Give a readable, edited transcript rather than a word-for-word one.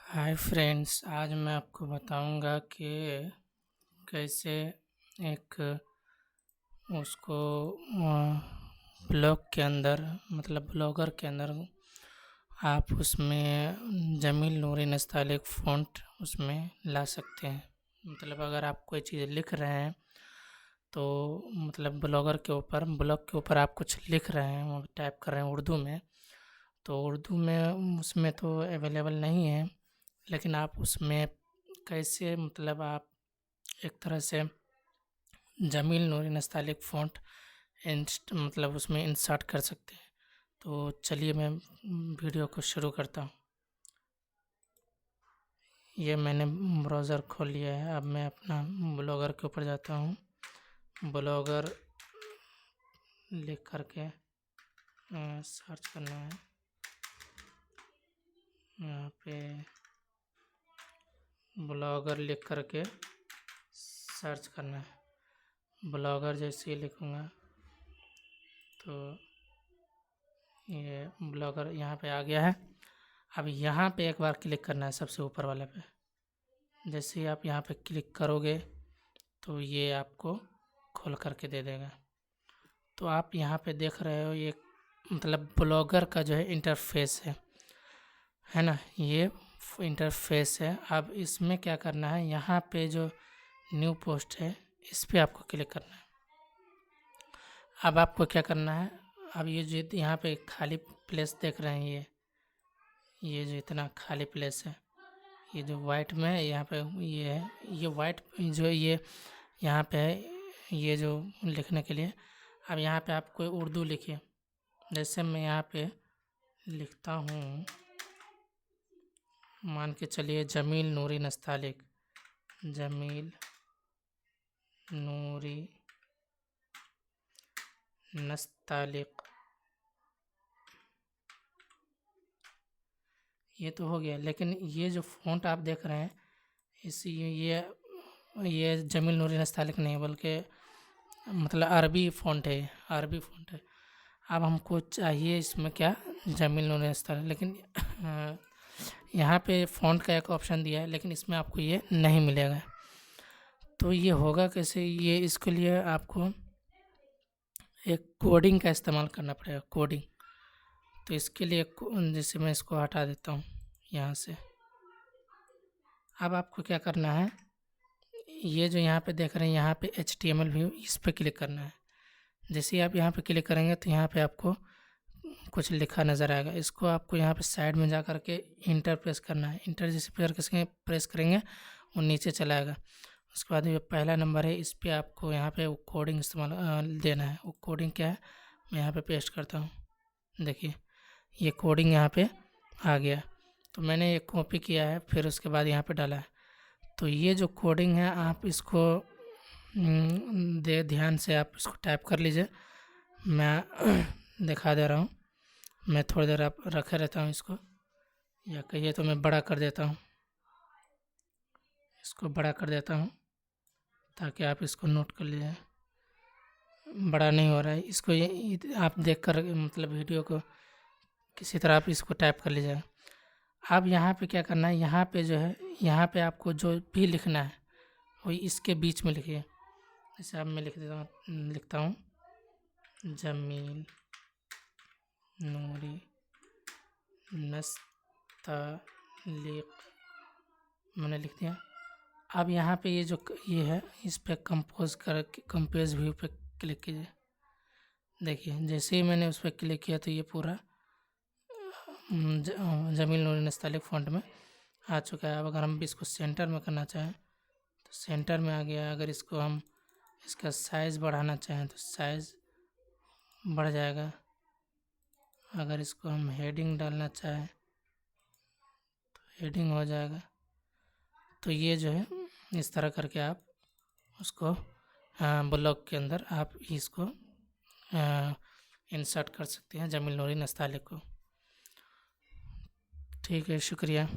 Hi friends, आज मैं आपको बताऊंगा कि कैसे एक उसको ब्लॉग के अंदर मतलब ब्लॉगर के अंदर आप उसमें जमील नूरी नस्तालिक फ़ॉन्ट उसमें ला सकते हैं। मतलब अगर आप कोई चीज़ लिख रहे हैं तो मतलब ब्लॉग के ऊपर आप कुछ लिख रहे हैं, वो टाइप कर रहे हैं उर्दू में, तो उर्दू में उसमें तो अवेलेबल नहीं है, लेकिन आप उसमें कैसे मतलब आप एक तरह से जमील नूरी नस्तालिक फ़ॉन्ट मतलब उसमें इंसर्ट कर सकते हैं। तो चलिए मैं वीडियो को शुरू करता हूँ। ये मैंने ब्राउज़र खोल लिया है। अब मैं अपना ब्लॉगर के ऊपर जाता हूँ। ब्लॉगर लिख करके सर्च करना है। यहाँ पे ब्लॉगर लिख करके सर्च करना है। ब्लॉगर जैसे ही लिखूँगा तो ये ब्लॉगर यहाँ पे आ गया है। अब यहाँ पे एक बार क्लिक करना है सबसे ऊपर वाले पे। जैसे ही आप यहाँ पे क्लिक करोगे तो ये आपको खोल करके दे देगा। तो आप यहाँ पे देख रहे हो ये मतलब ब्लॉगर का जो है इंटरफेस है ना, ये इंटरफेस है। अब इसमें क्या करना है, यहाँ पे जो न्यू पोस्ट है इस पे आपको क्लिक करना है। अब आपको क्या करना है, अब ये जो यहाँ पे खाली प्लेस देख रहे हैं, ये जो इतना खाली प्लेस है, ये जो वाइट में है यहाँ पे ये है, ये वाइट जो ये यहाँ पे है, ये जो लिखने के लिए। अब यहाँ पे आप कोई उर्दू लिखिए। जैसे मैं यहाँ पे लिखता हूँ, मान के चलिए जमील नूरी नस्तालिक, जमील नूरी नस्तालिक, ये तो हो गया। लेकिन ये जो फ़ॉन्ट आप देख रहे हैं ये जमील नूरी नस्तालिक नहीं बल्कि मतलब अरबी फ़ॉन्ट है, अरबी फ़ॉन्ट है। अब हमको चाहिए इसमें क्या, जमील नूरी नस्तालिक, लेकिन यहाँ पे फ़ॉन्ट का एक ऑप्शन दिया है, लेकिन इसमें आपको ये नहीं मिलेगा। तो ये होगा कैसे, ये इसके लिए आपको एक कोडिंग का इस्तेमाल करना पड़ेगा, कोडिंग। तो इसके लिए जैसे मैं इसको हटा देता हूँ यहाँ से। अब आपको क्या करना है, ये जो यहाँ पे देख रहे हैं यहाँ पे HTML व्यू, इस पे क्लिक करना है। जैसे ही आप यहाँ पे क्लिक करेंगे तो यहाँ पे आपको कुछ लिखा नज़र आएगा। इसको आपको यहाँ पे साइड में जा कर के इंटर प्रेस करना है। इंटर जैसे प्रेस करेंगे वो नीचे चला आएगा। उसके बाद ये पहला नंबर है, इस पे आपको यहाँ पे वो कोडिंग इस्तेमाल देना है। वो कोडिंग क्या है, मैं यहाँ पे पेस्ट करता हूँ। देखिए ये कोडिंग यहाँ पे आ गया। तो मैंने ये कॉपी किया है, फिर उसके बाद यहाँ पे डाला है। तो ये जो कोडिंग है आप इसको ध्यान से आप इसको टाइप कर लीजिए। मैं दिखा दे रहा हूँ। मैं थोड़ी देर आप रखे रहता हूँ इसको, या कहिए तो मैं बड़ा कर देता हूँ। इसको बड़ा कर देता हूँ ताकि आप इसको नोट कर लीजिए। बड़ा नहीं हो रहा है, इसको ये आप देख कर मतलब वीडियो को किसी तरह आप इसको टाइप कर लीजिएगा। अब यहाँ पे क्या करना है, यहाँ पे जो है यहाँ पे आपको जो भी लिखना है वही इसके बीच में लिखिए। जैसे अब मैं लिखता हूँ जमील नूरी नस्तालिक, मैंने लिख दिया। अब यहाँ पे ये जो ये है इस पर कंपोज व्यू पे क्लिक कीजिए। देखिए जैसे ही मैंने उस पर क्लिक किया तो ये पूरा जमील नूरी नस्तालिक फ़ॉन्ट में आ चुका है। अब अगर हम इसको सेंटर में करना चाहें तो सेंटर में आ गया। अगर इसको हम इसका साइज़ बढ़ाना चाहें तो साइज़ बढ़ जाएगा। अगर इसको हम हेडिंग डालना चाहें तो हेडिंग हो जाएगा। तो ये जो है इस तरह करके आप उसको ब्लॉग के अंदर आप इसको इंसर्ट कर सकते हैं, जमील नूरी नस्तालिक को। ठीक है, शुक्रिया।